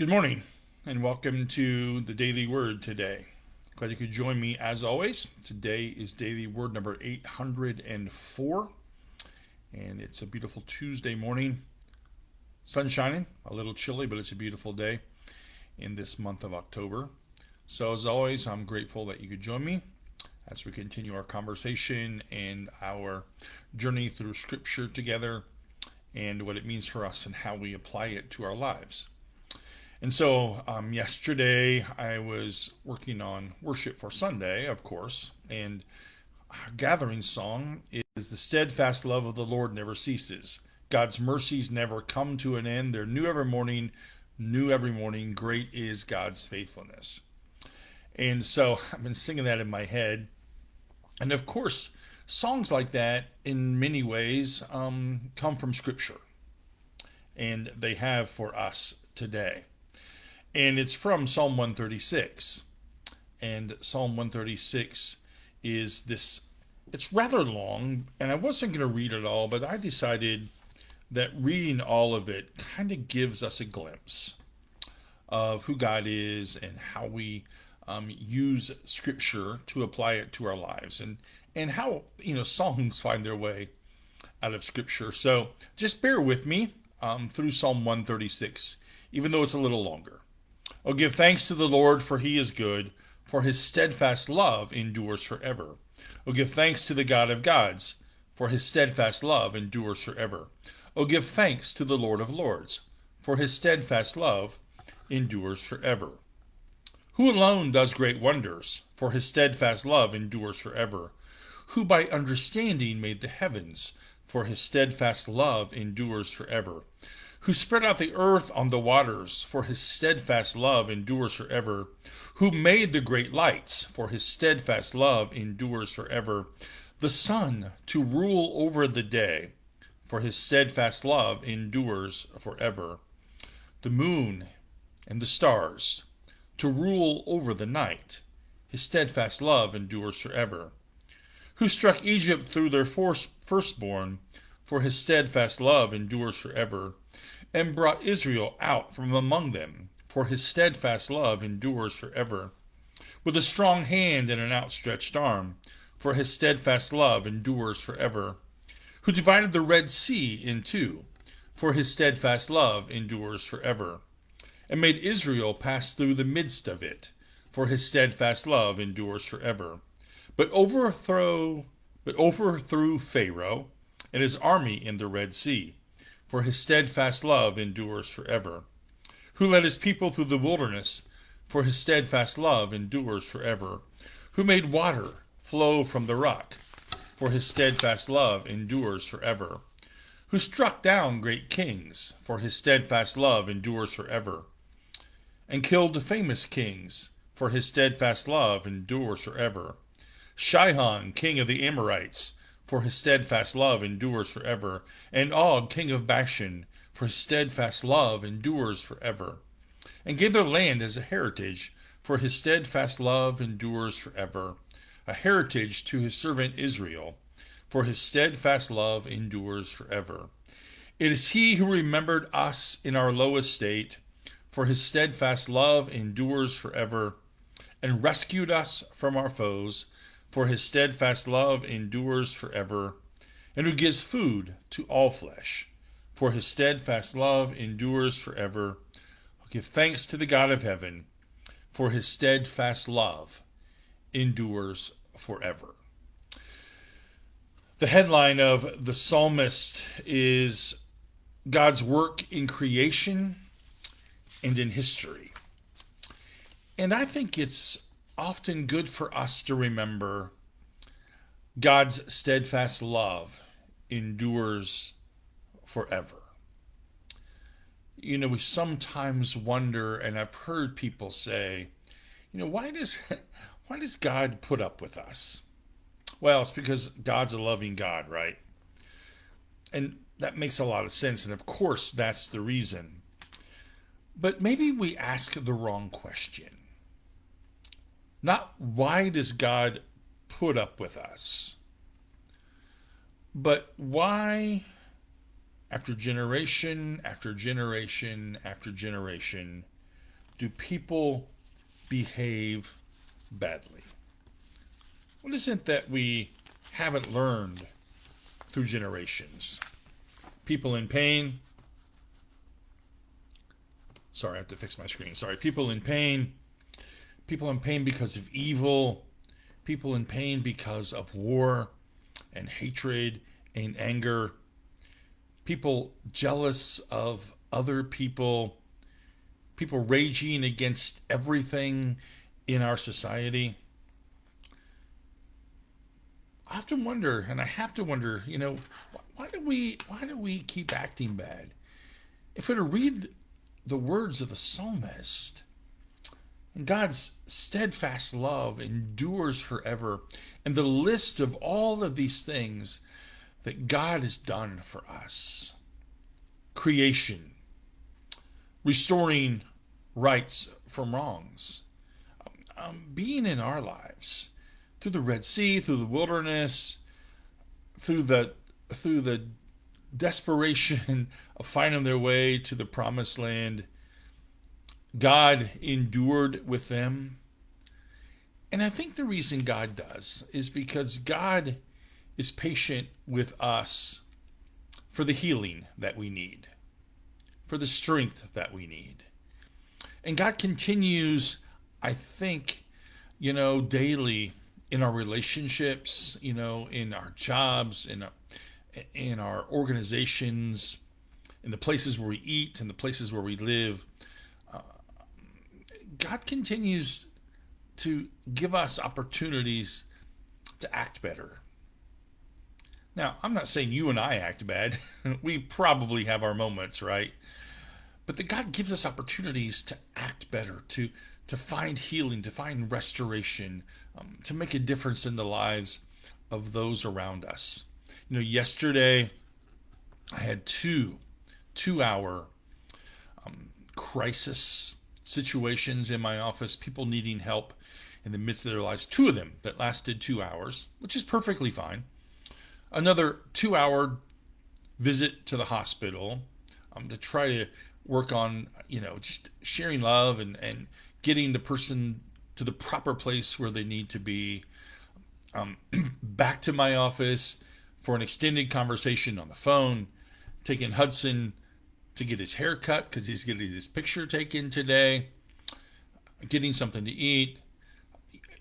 Good morning, and welcome to the Daily Word today. Glad you could join me as always. Today is Daily Word number 804, and it's a beautiful Tuesday morning. Sun shining, a little chilly, but it's a beautiful day in this month of October. So, as always, I'm grateful that you could join me as we continue our conversation and our journey through Scripture together and what it means for us and how we apply it to our lives. And so yesterday I was working on worship for Sunday, of course, and our gathering song is "The steadfast love of the Lord never ceases. God's mercies never come to an end. They're new every morning, new every morning. Great is God's faithfulness." And so I've been singing that in my head. And of course, songs like that, in many ways, come from Scripture, and they have for us today. And it's from Psalm 136. And Psalm 136 is this, it's rather long, and I wasn't going to read it all, but I decided that reading all of it kind of gives us a glimpse of who God is and how we use Scripture to apply it to our lives, and how, songs find their way out of Scripture. So just bear with me through Psalm 136, even though it's a little longer. Oh, give thanks to the Lord, for he is good, for his steadfast love endures forever. Oh, give thanks to the God of gods, for his steadfast love endures forever. Oh, give thanks to the Lord of lords, for his steadfast love endures forever. Who alone does great wonders, for his steadfast love endures forever. Who by understanding made the heavens, for his steadfast love endures forever. Who spread out the earth on the waters, for his steadfast love endures forever. Who made the great lights, for his steadfast love endures forever. The sun to rule over the day, for his steadfast love endures forever. The moon and the stars to rule over the night, his steadfast love endures forever. Who struck Egypt through their firstborn, for his steadfast love endures forever, and brought Israel out from among them, for his steadfast love endures forever. With a strong hand and an outstretched arm, for his steadfast love endures forever. Who divided the Red Sea in two, for his steadfast love endures forever. And made Israel pass through the midst of it, for his steadfast love endures forever. But overthrew Pharaoh and his army in the Red Sea, for his steadfast love endures forever. Who led his people through the wilderness, for his steadfast love endures forever. Who made water flow from the rock, for his steadfast love endures forever. Who struck down great kings, for his steadfast love endures forever. And killed famous kings, for his steadfast love endures forever. Shihon, king of the Amorites, for his steadfast love endures forever. And Og, king of Bashan, for his steadfast love endures forever. And gave their land as a heritage, for his steadfast love endures forever. A heritage to his servant Israel, for his steadfast love endures forever. It is he who remembered us in our low estate, for his steadfast love endures forever, and rescued us from our foes, for his steadfast love endures forever, and who gives food to all flesh, for his steadfast love endures forever. Give thanks to the God of heaven, for his steadfast love endures forever. The headline of the psalmist is God's work in creation and in history. And I think it's often good for us to remember God's steadfast love endures forever. We sometimes wonder, and I've heard people say, why does God put up with us? Well, it's because God's a loving God, right? And that makes a lot of sense, and of course that's the reason. But maybe we ask the wrong question. Not why does God put up with us, but why, after generation after generation after generation, do people behave badly? What is it that we haven't learned through generations? People in pain. Sorry, I have to fix my screen. Sorry. People in pain. People in pain because of evil. People in pain because of war and hatred and anger. People jealous of other people. People raging against everything in our society. I often wonder, and I have to wonder, why do we keep acting bad? If we were to read the words of the psalmist, and God's steadfast love endures forever, and the list of all of these things that God has done for us: creation, restoring rights from wrongs, being in our lives, through the Red Sea, through the wilderness, through the desperation of finding their way to the promised land. God endured with them. And I think the reason God does is because God is patient with us for the healing that we need, for the strength that we need. And God continues, I think, daily in our relationships, in our jobs, in our organizations, in the places where we eat, in the places where we live. God continues to give us opportunities to act better. Now, I'm not saying you and I act bad. We probably have our moments, right? But that God gives us opportunities to act better, to find healing, to find restoration, to make a difference in the lives of those around us. Yesterday I had two-hour crisis situations in my office, people needing help in the midst of their lives. Two of them that lasted 2 hours, which is perfectly fine. Another 2-hour visit to the hospital to try to work on, just sharing love and getting the person to the proper place where they need to be. Back to my office for an extended conversation on the phone, taking Hudson to get his hair cut because he's getting his picture taken today, getting something to eat.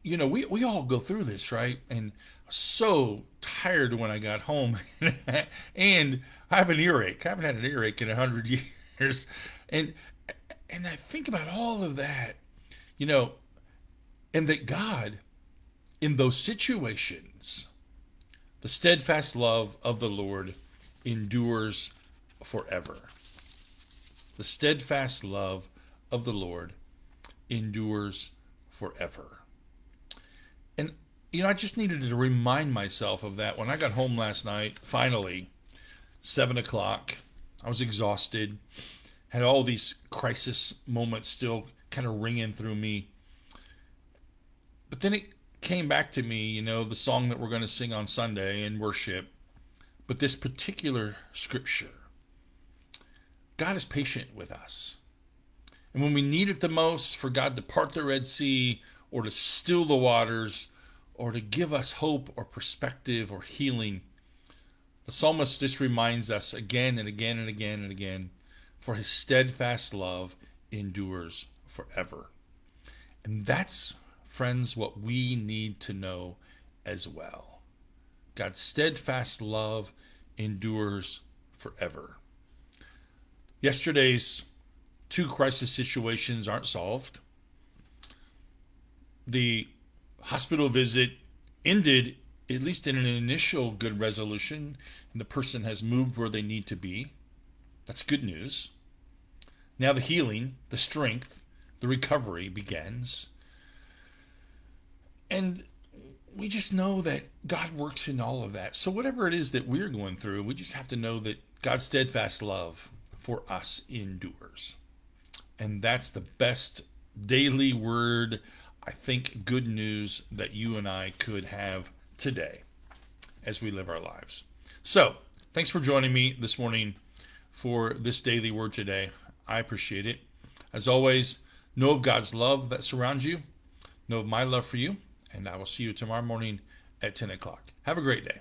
We all go through this, right? And so tired when I got home, and I have an earache. I haven't had an earache in 100 years, and I think about all of that, and that God, in those situations, the steadfast love of the Lord endures forever. The steadfast love of the Lord endures forever. And, I just needed to remind myself of that when I got home last night, finally, 7 o'clock. I was exhausted, had all these crisis moments still kind of ringing through me. But then it came back to me, the song that we're going to sing on Sunday in worship. But this particular scripture, God is patient with us. And when we need it the most, for God to part the Red Sea or to still the waters or to give us hope or perspective or healing, the psalmist just reminds us again and again and again and again, for his steadfast love endures forever. And that's, friends, what we need to know as well. God's steadfast love endures forever. Yesterday's 2 crisis situations aren't solved. The hospital visit ended, at least in an initial good resolution, and the person has moved where they need to be. That's good news. Now the healing, the strength, the recovery begins. And we just know that God works in all of that. So whatever it is that we're going through, we just have to know that God's steadfast love for us endures. And that's the best daily word, I think, good news that you and I could have today as we live our lives. So, thanks for joining me this morning for this daily word today. I appreciate it. As always, Know of God's love that surrounds you. Know of my love for you. And I will see you tomorrow morning at 10 o'clock. Have a great day.